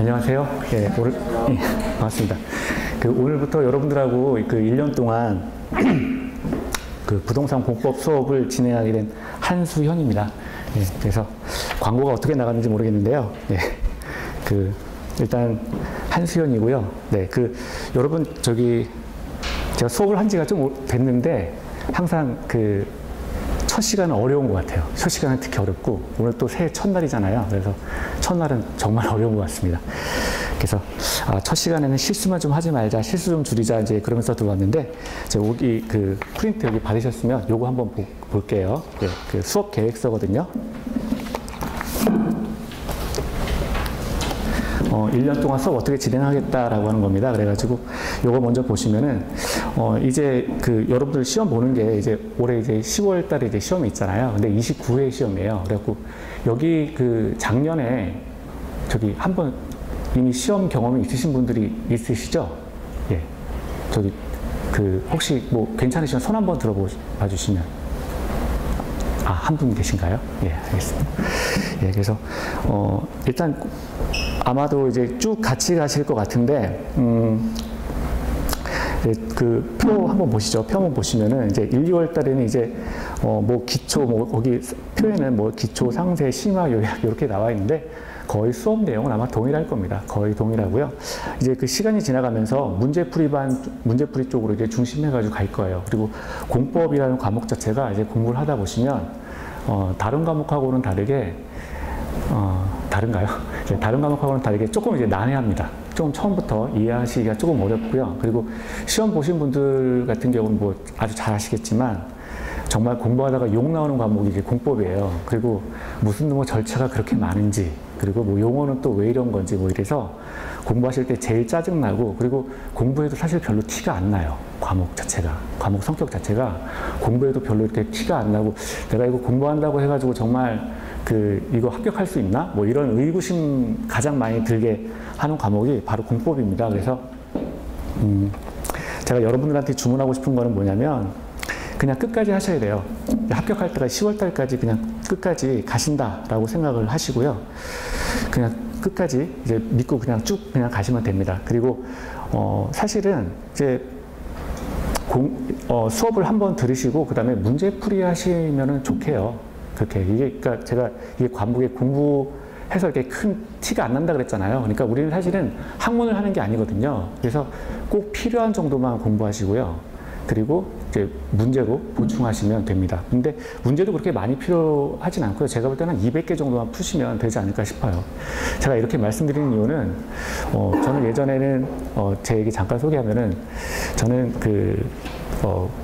안녕하세요. 예, 반갑습니다. 오늘부터 여러분들하고 1년 동안 부동산 공법 수업을 진행하게 된 한수현입니다. 예, 그래서 광고가 어떻게 나갔는지 모르겠는데요. 예, 일단 한수현이고요. 네, 여러분 제가 수업을 한 지가 좀 됐는데 항상 첫 시간은 어려운 것 같아요. 첫 시간은 특히 어렵고, 오늘 또 새해 첫날이잖아요. 그래서 첫날은 정말 어려운 것 같습니다. 그래서 첫 시간에는 실수만 좀 하지 말자, 실수 좀 줄이자, 이제 그러면서 들어왔는데, 여기 프린트 여기 받으셨으면 요거 한번 볼게요. 네, 수업 계획서거든요. 1년 동안 수업 어떻게 진행하겠다라고 하는 겁니다. 그래가지고 요거 먼저 보시면은 이제 여러분들 시험 보는 게 이제 올해 이제 10월 달에 이제 시험이 있잖아요. 근데 29회 시험이에요. 그래갖고 여기 작년에 한번 이미 시험 경험이 있으신 분들이 있으시죠? 예. 혹시 뭐 괜찮으시면 손 한번 들어봐 주시면. 한 분 계신가요? 예, 알겠습니다. 예, 그래서 일단 아마도 이제 쭉 같이 가실 것 같은데, 표 한번 보시죠. 표 한번 보시면은 이제 1, 2월 달에는 이제 뭐 기초, 거기 표에는 뭐 기초, 상세, 심화, 요약 이렇게 나와 있는데 거의 수업 내용은 아마 동일할 겁니다. 거의 동일하고요. 이제 시간이 지나가면서 문제풀이 쪽으로 이제 중심해가지고 갈 거예요. 그리고 공법이라는 과목 자체가 이제 공부를 하다 보시면 다른 과목하고는 다르게 다른가요? 다른 과목하고는 다르게 조금 이제 난해합니다. 조금 처음부터 이해하시기가 조금 어렵고요. 그리고 시험 보신 분들 같은 경우는 뭐 아주 잘 아시겠지만 정말 공부하다가 욕 나오는 과목이 이제 공법이에요. 그리고 무슨 뭐 절차가 그렇게 많은지, 그리고 뭐 용어는 또 왜 이런 건지 뭐 이래서 공부하실 때 제일 짜증나고, 그리고 공부해도 사실 별로 티가 안 나요. 과목 성격 자체가 공부해도 별로 이렇게 티가 안 나고, 내가 이거 공부한다고 해가지고 정말 이거 합격할 수 있나? 뭐 이런 의구심 가장 많이 들게 하는 과목이 바로 공법입니다. 그래서 제가 여러분들한테 주문하고 싶은 거는 뭐냐면 그냥 끝까지 하셔야 돼요. 합격할 때가 10월 달까지 그냥 끝까지 가신다라고 생각을 하시고요. 그냥 끝까지 이제 믿고 그냥 쭉 가시면 됩니다. 그리고 사실은 이제 수업을 한번 들으시고 그다음에 문제풀이 하시면은 좋게요. 그렇게 그러니까 제가 이 과목에 공부해서 이렇게 큰 티가 안 난다 그랬잖아요. 그러니까 우리는 사실은 학문을 하는 게 아니거든요. 그래서 꼭 필요한 정도만 공부하시고요. 그리고 이제 문제로 보충하시면 됩니다. 근데 문제도 그렇게 많이 필요하진 않고요. 제가 볼 때는 200개 정도만 푸시면 되지 않을까 싶어요. 제가 이렇게 말씀드리는 이유는 저는 예전에는 제 얘기 잠깐 소개하면은 저는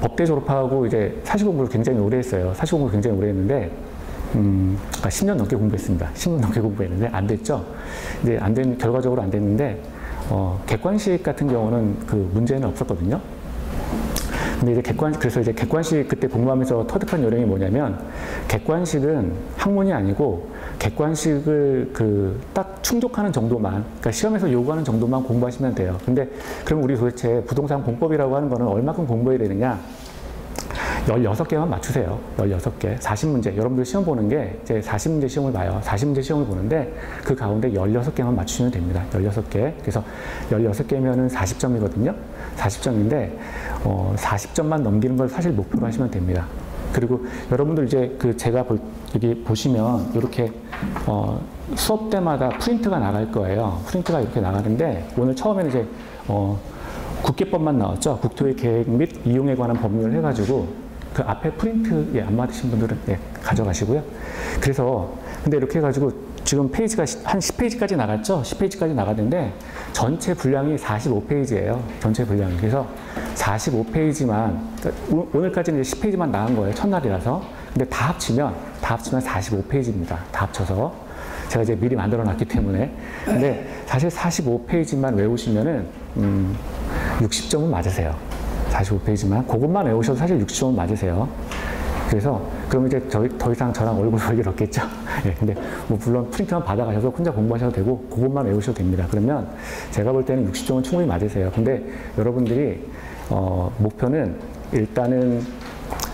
법대 졸업하고 이제 사시 공부를 굉장히 오래 했어요. 사시 공부를 굉장히 오래 했는데 10년 넘게 공부했습니다. 10년 넘게 공부했는데 안 됐죠. 이제 결과적으로 안 됐는데 객관식 같은 경우는 문제는 없었거든요. 근데 이제 그래서 이제 객관식 그때 공부하면서 터득한 요령이 뭐냐면, 객관식은 학문이 아니고 객관식을 딱 충족하는 정도만, 그러니까 시험에서 요구하는 정도만 공부하시면 돼요. 근데 그럼 우리 도대체 부동산 공법이라고 하는 거는 얼마큼 공부해야 되느냐? 16개만 맞추세요. 16개. 40문제. 여러분들 시험 보는 게 이제 40문제 시험을 봐요. 40문제 시험을 보는데 그 가운데 16개만 맞추시면 됩니다. 16개. 그래서 16개면은 40점이거든요. 40점인데 40점만 넘기는 걸 사실 목표로 하시면 됩니다. 그리고 여러분들 이제 제가 여기 보시면 이렇게 수업 때마다 프린트가 나갈 거예요. 프린트가 이렇게 나가는데 오늘 처음에는 이제 국계법만 나왔죠. 국토의 계획 및 이용에 관한 법률을 해가지고 그 앞에 프린트 안 맞으신 분들은 가져가시고요. 그래서 근데 이렇게 해가지고 지금 페이지가 한 10페이지까지 나갔죠. 10페이지까지 나갔는데 전체 분량이 45페이지예요. 전체 분량이. 그래서 45페이지만, 그러니까 오늘까지는 이제 10페이지만 나간 거예요. 첫날이라서. 근데 다 합치면 45페이지입니다. 다 합쳐서. 제가 이제 미리 만들어 놨기 때문에. 근데 사실 45페이지만 외우시면은 60점은 맞으세요. 45페이지만. 그것만 외우셔도 사실 60점은 맞으세요. 그래서 그럼 이제 더 이상 저랑 얼굴 볼 일 없겠죠. 예, 근데 뭐 물론 프린트만 받아가셔서 혼자 공부하셔도 되고 그것만 외우셔도 됩니다. 그러면 제가 볼 때는 60점은 충분히 맞으세요. 근데 여러분들이 목표는 일단은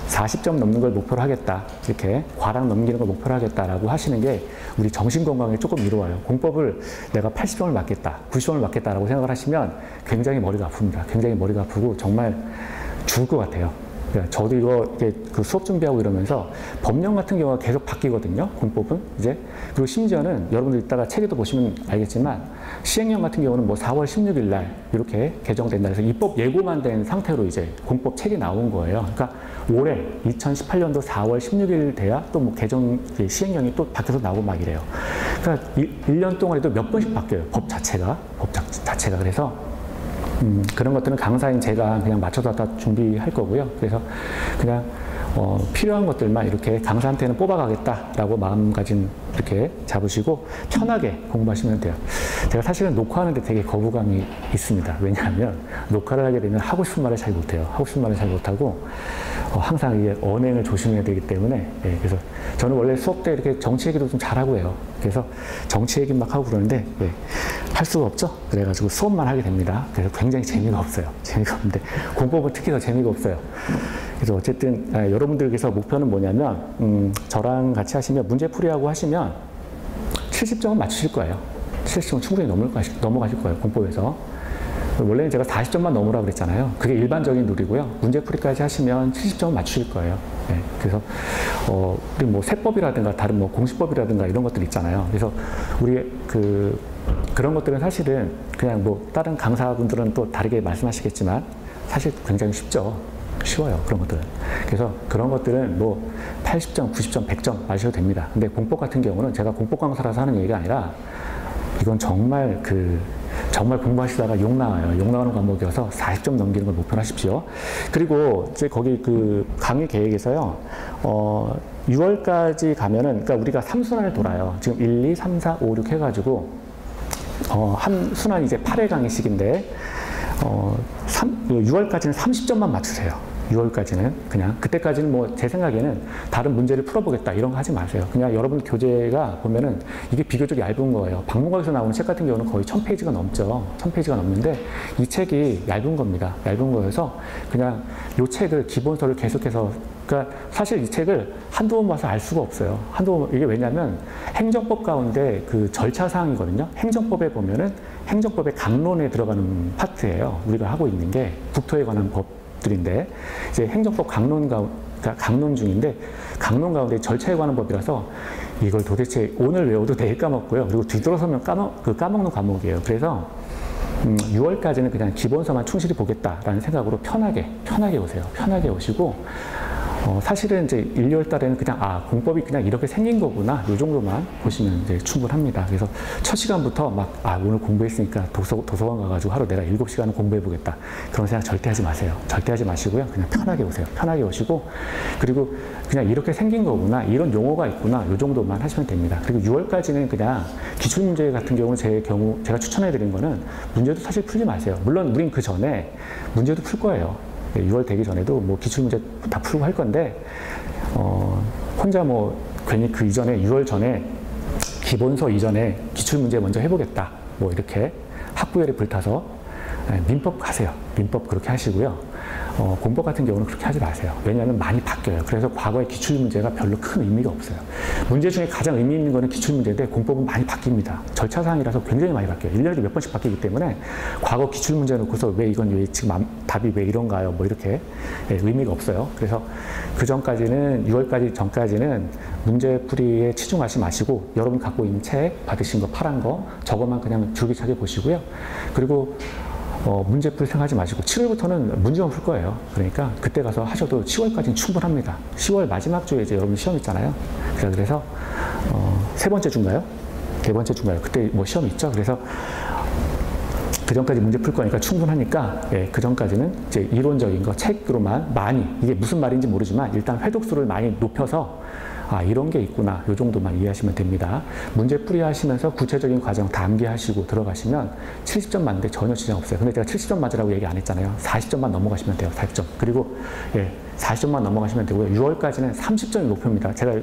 40점 넘는 걸 목표로 하겠다. 이렇게 과락 넘기는 걸 목표로 하겠다라고 하시는 게 우리 정신 건강에 조금 이로와요. 공법을 내가 80점을 맞겠다, 90점을 맞겠다라고 생각을 하시면 굉장히 머리가 아픕니다. 굉장히 머리가 아프고 정말 죽을 것 같아요. 저도 이렇게 그 수업 준비하고 이러면서 법령 같은 경우가 계속 바뀌거든요. 공법은 이제. 그리고 심지어는 여러분들 이따가 책에도 보시면 알겠지만 시행령 같은 경우는 뭐 4월 16일 날 이렇게 개정된다 해서 입법 예고만 된 상태로 이제 공법 책이 나온 거예요. 그러니까 올해 2018년도 4월 16일 돼야 또 뭐 개정 시행령이 또 바뀌어서 나오고 막 이래요. 그러니까 1년 동안에도 몇 번씩 바뀌어요. 법 자체가. 그래서 그런 것들은 강사인 제가 그냥 맞춰서 다 준비할 거고요. 그래서 그냥 필요한 것들만 이렇게 강사한테는 뽑아가겠다라고 마음가짐 이렇게 잡으시고 편하게 공부하시면 돼요. 제가 사실은 녹화하는데 되게 거부감이 있습니다. 왜냐하면 녹화를 하게 되면 하고 싶은 말을 잘 못해요. 하고 싶은 말을 잘 못하고 항상 이게 언행을 조심해야 되기 때문에 그래서 저는 원래 수업 때 이렇게 정치 얘기도 좀 잘하고 해요. 그래서 정치 얘기 막 하고 그러는데 할 수가 없죠. 그래가지고 수업만 하게 됩니다. 그래서 굉장히 재미가 없어요. 재미가 없는데 공법은 특히 더 재미가 없어요. 그래서 어쨌든 여러분들께서 목표는 뭐냐면 저랑 같이 하시면 문제풀이하고 하시면 70점은 맞추실 거예요. 70점은 충분히 넘어가실 거예요. 공법에서. 원래는 제가 40점만 넘으라 그랬잖아요. 그게 일반적인 룰이고요. 문제풀이까지 하시면 70점은 맞추실 거예요. 그래서 우리 뭐 세법이라든가 다른 뭐 공시법이라든가 이런 것들 있잖아요. 그래서 우리 그런 것들은 사실은 그냥 뭐 다른 강사분들은 또 다르게 말씀하시겠지만 사실 굉장히 쉽죠. 쉬워요. 그런 것들은. 그래서 그런 것들은 뭐 80점, 90점, 100점 맞으셔도 됩니다. 근데 공법 같은 경우는 제가 공법 강사라서 하는 얘기가 아니라 이건 정말 정말 공부하시다가 욕 나와요. 욕 나오는 과목이어서 40점 넘기는 걸 목표로 하십시오. 그리고 이제 거기 그 강의 계획에서요, 6월까지 가면은, 그러니까 우리가 3순환을 돌아요. 지금 1, 2, 3, 4, 5, 6 해가지고, 한 순환이 이제 8회 강의씩인데, 6월까지는 30점만 맞추세요. 6월까지는 그냥 그때까지는 뭐 제 생각에는 다른 문제를 풀어보겠다 이런 거 하지 마세요. 그냥 여러분 교재가 보면은 이게 비교적 얇은 거예요. 박물관에서 나오는 책 같은 경우는 거의 1000페이지가 넘죠. 1000페이지가 넘는데 이 책이 얇은 겁니다. 얇은 거여서 그냥 이 책을 기본서를 계속해서, 그러니까 사실 이 책을 한두 번 봐서 알 수가 없어요. 이게 왜냐면 행정법 가운데 그 절차사항이거든요. 행정법에 보면은 행정법의 강론에 들어가는 파트예요. 우리가 하고 있는 게 국토에 관한 법들인데 이제 행정법 강론 중인데 강론 가운데 절차에 관한 법이라서 이걸 도대체 오늘 외워도 내일 까먹고요. 그리고 뒤돌아서면 까먹는 과목이에요. 그래서 6월까지는 그냥 기본서만 충실히 보겠다라는 생각으로 편하게 오세요. 편하게 오시고 사실은 이제 1, 2월 달에는 그냥 공법이 그냥 이렇게 생긴 거구나 이 정도만 보시면 이제 충분합니다. 그래서 첫 시간부터 막 오늘 공부했으니까 도서관 가가지고 하루 내가 7시간은 공부해 보겠다 그런 생각 절대 하지 마세요. 절대 하지 마시고요. 그냥 편하게 오세요. 편하게 오시고 그리고 그냥 이렇게 생긴 거구나 이런 용어가 있구나 이 정도만 하시면 됩니다. 그리고 6월까지는 그냥 기출문제 같은 경우는 제가 추천해 드린 거는 문제도 사실 풀지 마세요. 물론 우린 그 전에 문제도 풀 거예요. 6월 되기 전에도 뭐 기출문제 다 풀고 할 건데 혼자 뭐 괜히 그 이전에 6월 전에 기본서 이전에 기출문제 먼저 해보겠다 뭐 이렇게 학부열에 불타서 민법 가세요. 민법 그렇게 하시고요. 공법 같은 경우는 그렇게 하지 마세요. 왜냐하면 많이 바뀌어요. 그래서 과거의 기출문제가 별로 큰 의미가 없어요. 문제 중에 가장 의미 있는 거는 기출문제인데 공법은 많이 바뀝니다. 절차사항이라서 굉장히 많이 바뀌어요. 1년에 몇 번씩 바뀌기 때문에 과거 기출문제 놓고서 왜 지금 답이 왜 이런가요? 뭐 이렇게 의미가 없어요. 그래서 그 전까지는 6월까지 전까지는 문제풀이에 치중하지 마시고 여러분 갖고 있는 책 받으신 거 파란 거 저것만 그냥 줄기차게 보시고요. 그리고 문제풀이 생각하지 마시고 7월부터는 문제만 풀 거예요. 그러니까 그때 가서 하셔도 10월까지는 충분합니다. 10월 마지막 주에 이제 여러분 시험 있잖아요. 그래서 세 번째 주인가요? 네 번째 주인가요? 그때 뭐 시험 있죠. 그래서 그 전까지 문제 풀 거니까 충분하니까 그 전까지는 이제 이론적인 거 책으로만 많이 이게 무슨 말인지 모르지만 일단 회독수를 많이 높여서 이런 게 있구나 이 정도만 이해하시면 됩니다. 문제풀이 하시면서 구체적인 과정 다 암기하시고 들어가시면 70점 맞는데 전혀 지장 없어요. 근데 제가 70점 맞으라고 얘기 안 했잖아요. 40점만 넘어가시면 돼요. 40점. 그리고 40점만 넘어가시면 되고요. 6월까지는 30점이 목표입니다. 제가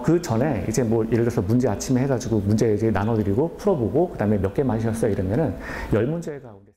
그 전에 이제 뭐 예를 들어서 문제 아침에 해가지고 문제 이제 나눠드리고 풀어보고 그다음에 몇 개 맞으셨어요 이러면은 10문제 가운데